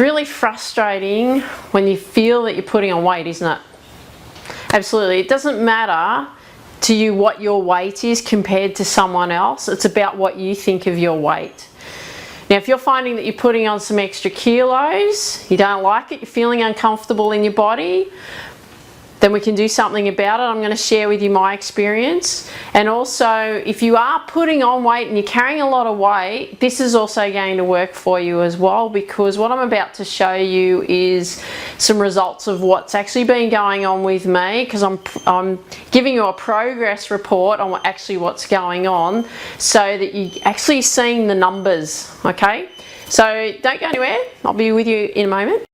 really frustrating when you feel that you're putting on weight, isn't it? Absolutely. It doesn't matter to you what your weight is compared to someone else. It's about what you think of your weight. Now, if you're finding that you're putting on some extra kilos, you don't like it, you're feeling uncomfortable in your body, then we can do something about it. I'm going to share with you my experience. And also, if you are putting on weight and you're carrying a lot of weight, this is also going to work for you as well, because what I'm about to show you is some results of what's actually been going on with me, because I'm giving you a progress report on what's going on, so that you're actually seeing the numbers, okay? So don't go anywhere. I'll be with you in a moment.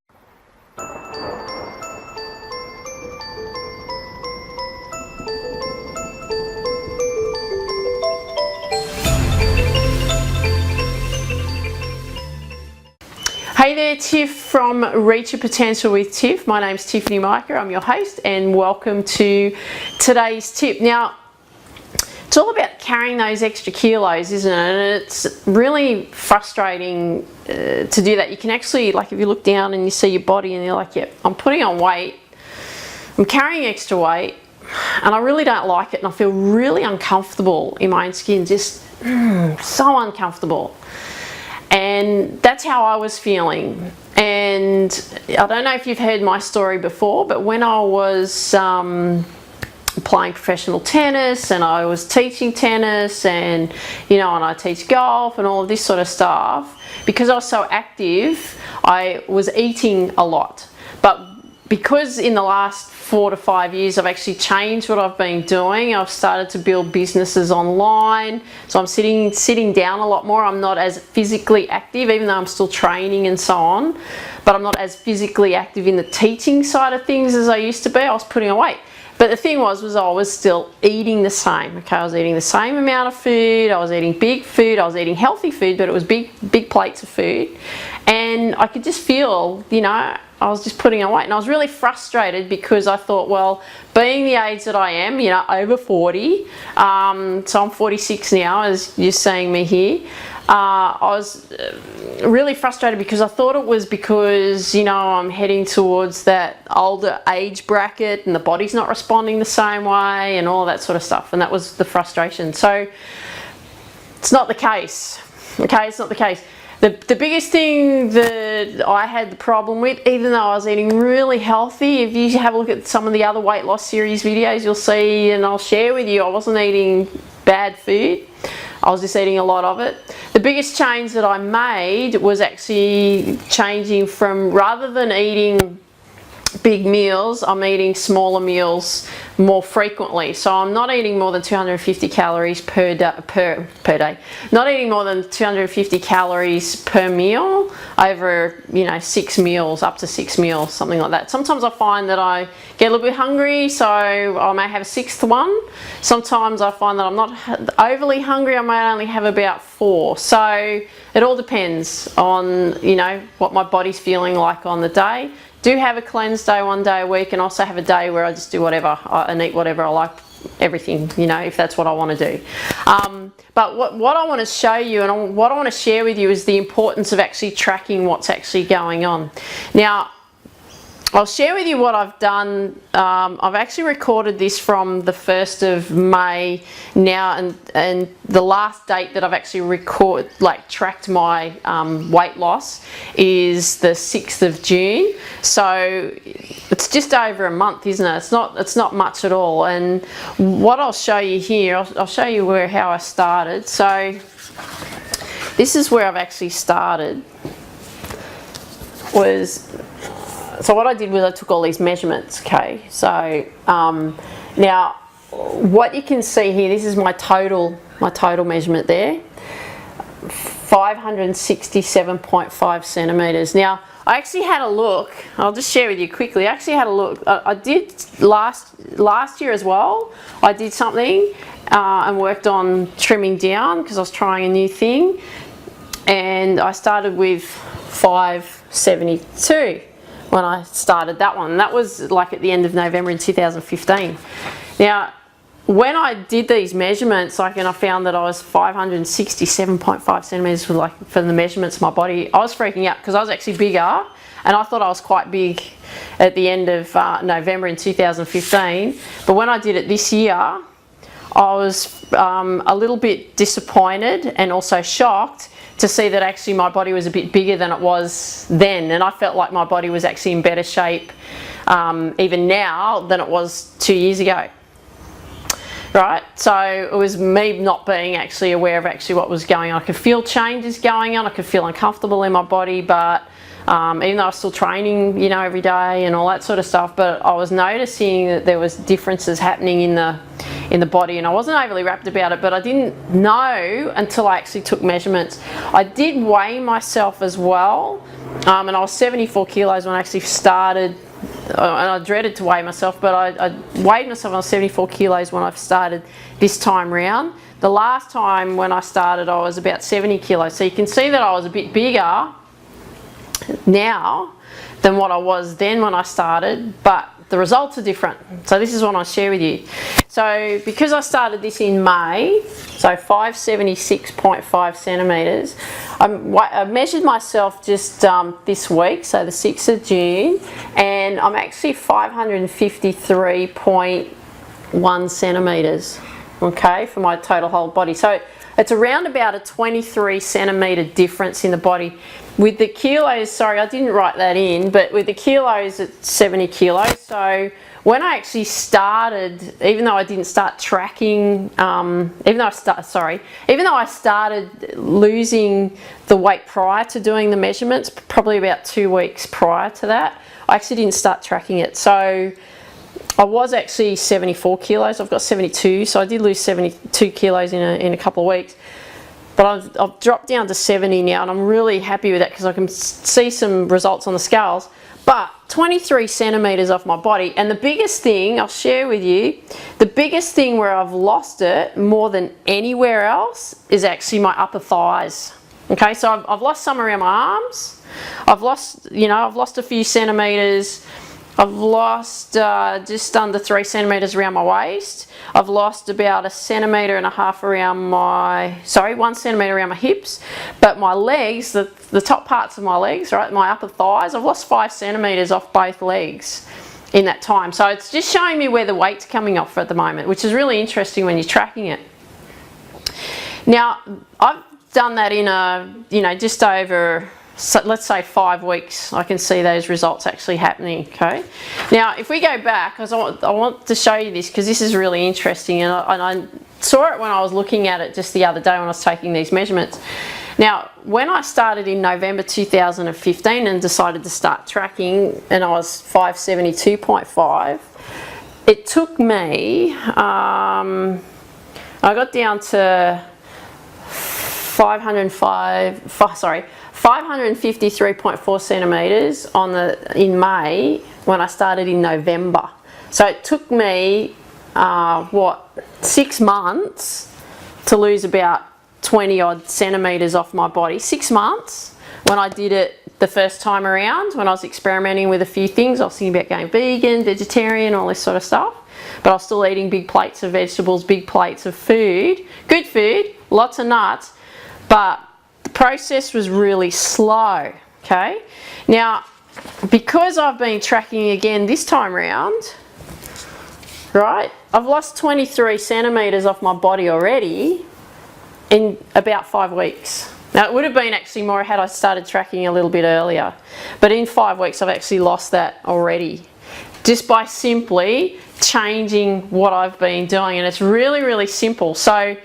Hey there, Tiff from Reach Your Potential with Tiff. My name's Tiffany Mika, I'm your host, and welcome to today's tip. Now, it's all about carrying those extra kilos, isn't it? And it's really frustrating to do that. You can actually, like, if you look down and you see your body and you're like, yep, I'm putting on weight, I'm carrying extra weight, and I really don't like it, and I feel really uncomfortable in my own skin, just so uncomfortable. And that's how I was feeling. And I don't know if you've heard my story before, but when I was playing professional tennis and I was teaching tennis, and and I teach golf and all of this sort of stuff, because I was so active, I was eating a lot. But because in the last 4 to 5 years I've actually changed what I've been doing, I've started to build businesses online, so I'm sitting down a lot more. I'm not as physically active, even though I'm still training and so on, but I'm not as physically active in the teaching side of things as I used to be. I was putting on weight. But the thing was I was still eating the same. Okay, I was eating the same amount of food, I was eating big food, I was eating healthy food, but it was big plates of food. And I could just feel, I was just putting on weight, and I was really frustrated because I thought, well, being the age that I am, over 40, so I'm 46 now, as you're seeing me here, I was really frustrated because I thought it was because, I'm heading towards that older age bracket and the body's not responding the same way and all that sort of stuff, and that was the frustration. So it's not the case, okay? It's not the case. The biggest thing that I had the problem with, even though I was eating really healthy, if you have a look at some of the other weight loss series videos, you'll see, and I'll share with you, I wasn't eating bad food. I was just eating a lot of it. The biggest change that I made was actually changing from, rather than eating big meals, I'm eating smaller meals more frequently. So I'm not eating more than 250 calories per day. Not eating more than 250 calories per meal over, 6 meals, up to 6 meals, something like that. Sometimes I find that I get a little bit hungry, so I may have a 6th one. Sometimes I find that I'm not overly hungry, I may only have about 4. So it all depends on, what my body's feeling like on the day. Do have a cleanse day one day a week, and also have a day where I just do whatever and eat whatever I like, everything, if that's what I want to do. But what I want to show you and what I want to share with you is the importance of actually tracking what's actually going on. Now, I'll share with you what I've done. I've actually recorded this from the 1st of May now, and the last date that I've actually tracked my weight loss is the 6th of June. So it's just over a month, isn't it? It's not much at all. And what I'll show you here, I'll show you how I started. So this is where I've actually started. So what I did was I took all these measurements, okay? So now what you can see here, this is my total measurement there, 567.5 centimeters. Now I actually had a look, I'll just share with you quickly, I actually had a look, I did last year as well, I did something and worked on trimming down because I was trying a new thing, and I started with 572. When I started that one. That was like at the end of November in 2015. Now, when I did these measurements, like, and I found that I was 567.5 centimeters for the measurements of my body, I was freaking out because I was actually bigger, and I thought I was quite big at the end of November in 2015. But when I did it this year, I was a little bit disappointed and also shocked to see that actually my body was a bit bigger than it was then, and I felt like my body was actually in better shape even now than it was 2 years ago. Right, so it was me not being actually aware of actually what was going on. I could feel changes going on, I could feel uncomfortable in my body, but even though I was still training, you know, every day and all that sort of stuff, but I was noticing that there was differences happening in the body, and I wasn't overly rapt about it, but I didn't know until I actually took measurements. I did weigh myself as well, and I was 74 kilos when I actually started. And I dreaded to weigh myself, but I weighed myself on 74 kilos when I started this time round. The last time when I started, I was about 70 kilos. So you can see that I was a bit bigger now than what I was then when I started, but the results are different. So this is what I'll share with you. So because I started this in May, so 576.5 centimetres, I measured myself just this week, so the 6th of June, and I'm actually 553.1 centimetres, okay, for my total whole body. So it's around about a 23 centimetre difference in the body. With the kilos, sorry, I didn't write that in, but with the kilos, it's 70 kilos. So when I actually started, even though I didn't start tracking, even though I started losing the weight prior to doing the measurements, probably about 2 weeks prior to that, I actually didn't start tracking it. So I was actually 74 kilos. I've got 72, so I did lose 72 kilos in a couple of weeks. But I've dropped down to 70 now, and I'm really happy with that because I can see some results on the scales. But 23 centimetres off my body, and the biggest thing I'll share with you, the biggest thing where I've lost it more than anywhere else is actually my upper thighs. Okay, so I've lost some around my arms. I've lost a few centimetres. I've lost just under 3 centimetres around my waist. I've lost about 1.5 centimetres around 1 centimetre around my hips. But my legs, the top parts of my legs, right, my upper thighs, I've lost 5 centimetres off both legs in that time. So it's just showing me where the weight's coming off at the moment, which is really interesting when you're tracking it. Now, I've done that in just over, so let's say 5 weeks. I can see those results actually happening. Okay. Now, if we go back, because I want to show you this because this is really interesting, and I saw it when I was looking at it just the other day when I was taking these measurements. Now, when I started in November 2015 and decided to start tracking, and I was 572.5, it took me. I got down to 553.4 centimetres in May when I started in November. So it took me 6 months to lose about 20 odd centimetres off my body. 6 months when I did it the first time around, when I was experimenting with a few things. I was thinking about going vegan, vegetarian, all this sort of stuff, but I was still eating big plates of vegetables, big plates of food, good food, lots of nuts, but the process was really slow. Okay, now because I've been tracking again this time round, right, I've lost 23 centimetres off my body already in about 5 weeks. Now it would have been actually more had I started tracking a little bit earlier, but in 5 weeks I've actually lost that already just by simply changing what I've been doing, and it's really, really simple. So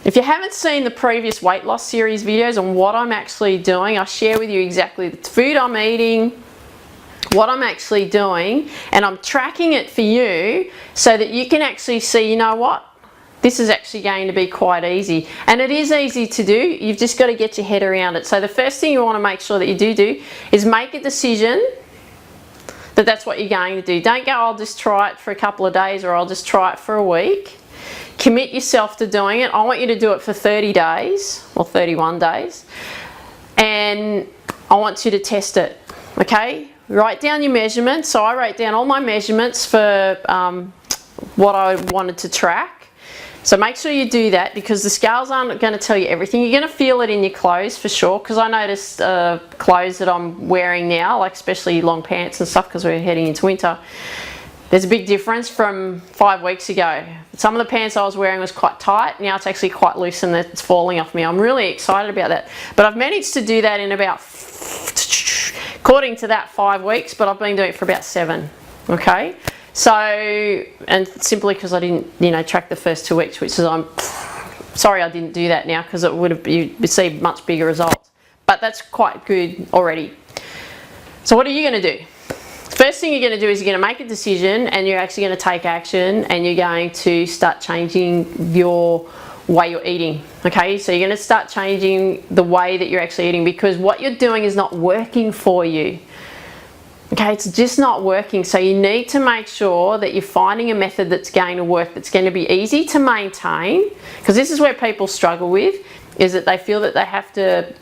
if you haven't seen the previous weight loss series videos on what I'm actually doing, I share with you exactly the food I'm eating, what I'm actually doing, and I'm tracking it for you so that you can actually see, you know what, this is actually going to be quite easy. And it is easy to do, you've just got to get your head around it. So the first thing you want to make sure that you do is make a decision that that's what you're going to do. Don't go, I'll just try it for a couple of days, or I'll just try it for a week. Commit yourself to doing it. I want you to do it for 30 days or 31 days, and I want you to test it. Okay, write down your measurements. So I wrote down all my measurements for what I wanted to track. So make sure you do that, because the scales aren't going to tell you everything. You're going to feel it in your clothes for sure, because I noticed clothes that I'm wearing now, like especially long pants and stuff, because we're heading into winter. There's a big difference from 5 weeks ago. Some of the pants I was wearing was quite tight. Now it's actually quite loose and it's falling off me. I'm really excited about that. But I've managed to do that in about, according to that, 5 weeks, but I've been doing it for about 7. Okay? So, and simply because I didn't, you know, track the first 2 weeks, which is, I'm sorry I didn't do that now, because it would have, you'd see much bigger results. But that's quite good already. So what are you going to do? First thing you're going to do is you're going to make a decision, and you're actually going to take action, and you're going to start changing your way you're eating. Okay, so you're going to start changing the way that you're actually eating, because what you're doing is not working for you. Okay, it's just not working. So you need to make sure that you're finding a method that's going to work, that's going to be easy to maintain, because this is where people struggle with, is that they feel that they have to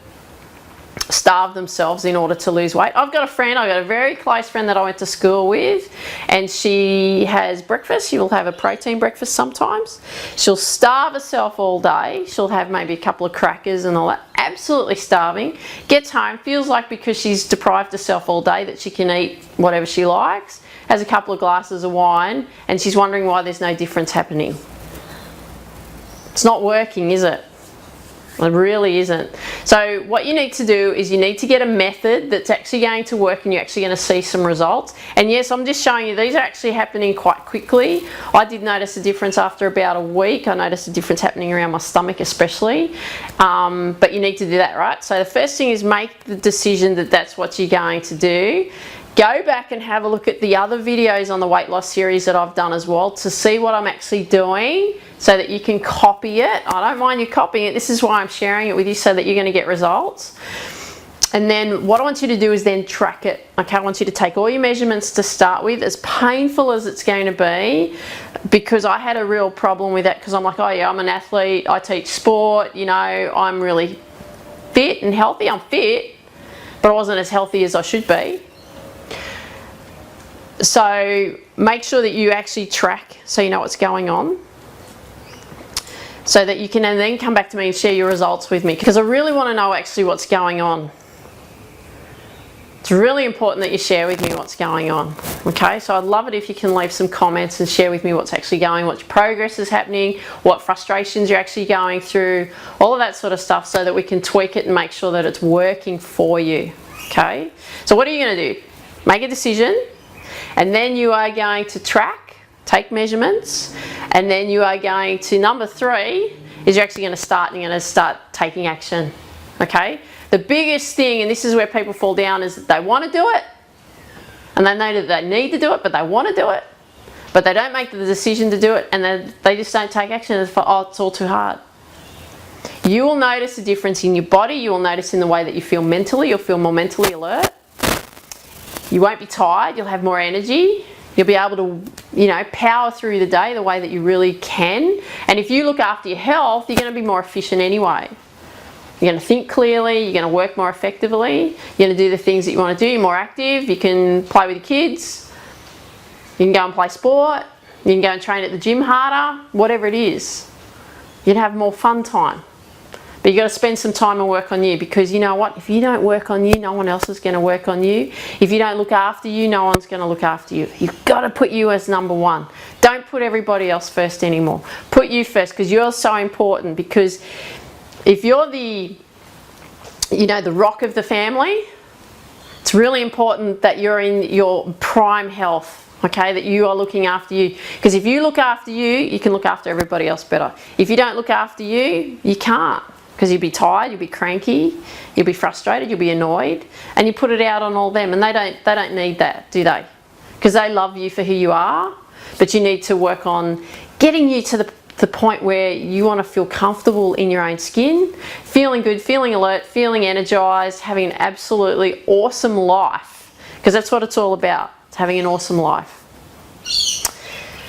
starve themselves in order to lose weight. I've got a very close friend that I went to school with, and she has breakfast. She will have a protein breakfast sometimes. She'll starve herself all day. She'll have maybe a couple of crackers and all that, absolutely starving. Gets home, feels like because she's deprived herself all day that she can eat whatever she likes, has a couple of glasses of wine, and she's wondering why there's no difference happening. It's not working, is it? It really isn't. So what you need to do is you need to get a method that's actually going to work, and you're actually going to see some results. And yes, I'm just showing you, these are actually happening quite quickly. I did notice a difference after about a week. I noticed a difference happening around my stomach especially. But you need to do that, right? So the first thing is make the decision that that's what you're going to do. Go back and have a look at the other videos on the weight loss series that I've done as well, to see what I'm actually doing, so that you can copy it. I don't mind you copying it. This is why I'm sharing it with you, so that you're going to get results. And then what I want you to do is then track it. Okay, I want you to take all your measurements to start with, as painful as it's going to be, because I had a real problem with that, because I'm like, oh yeah, I'm an athlete, I teach sport, you know, I'm really fit and healthy. I'm fit, but I wasn't as healthy as I should be. So make sure that you actually track, so you know what's going on, so that you can then come back to me and share your results with me, because I really want to know actually what's going on. It's really important that you share with me what's going on. Okay, so I'd love it if you can leave some comments and share with me what's actually going, what progress is happening, what frustrations you're actually going through, all of that sort of stuff, so that we can tweak it and make sure that it's working for you. Okay, so what are you going to do? Make a decision. And then you are going to track, take measurements, and then you are going to, number 3, is you're actually going to start taking action. Okay? The biggest thing, and this is where people fall down, is that they want to do it, and they know that they need to do it, but they want to do it, but they don't make the decision to do it, and they just don't take action. It's all too hard. You will notice a difference in your body. You will notice in the way that you feel mentally. You'll feel more mentally alert. You won't be tired, you'll have more energy, you'll be able to, you know, power through the day the way that you really can. And if you look after your health, you're going to be more efficient anyway. You're going to think clearly, you're going to work more effectively, you're going to do the things that you want to do, you're more active, you can play with your kids, you can go and play sport, you can go and train at the gym harder, whatever it is. You'd have more fun time. But you've got to spend some time and work on you, because you know what? If you don't work on you, no one else is going to work on you. If you don't look after you, no one's going to look after you. You've got to put you as number 1. Don't put everybody else first anymore. Put you first, because you're so important. Because if you're the, you know, the rock of the family, it's really important that you're in your prime health. Okay, that you are looking after you. Because if you look after you, you can look after everybody else better. If you don't look after you, you can't. Because you'll be tired, you'll be cranky, you'll be frustrated, you'll be annoyed, and you put it out on all them, and they don't need that, do they? Because they love you for who you are, but you need to work on getting you to the point where you want to feel comfortable in your own skin, feeling good, feeling alert, feeling energized, having an absolutely awesome life. Because that's what it's all about, it's having an awesome life.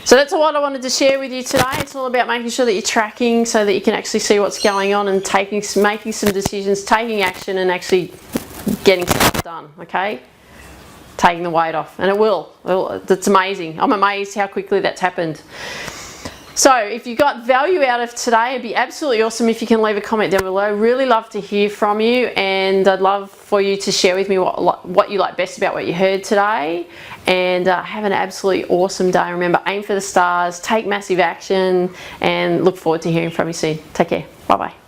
So that's what I wanted to share with you today. It's all about making sure that you're tracking, so that you can actually see what's going on, and making some decisions, taking action, and actually getting stuff done. Okay? taking the weight off, and it will. It's amazing. I'm amazed how quickly that's happened. So if you got value out of today, it'd be absolutely awesome if you can leave a comment down below. Really love to hear from you, and I'd love for you to share with me what you like best about what you heard today. And have an absolutely awesome day. Remember, aim for the stars, take massive action, and look forward to hearing from you soon. Take care. Bye bye.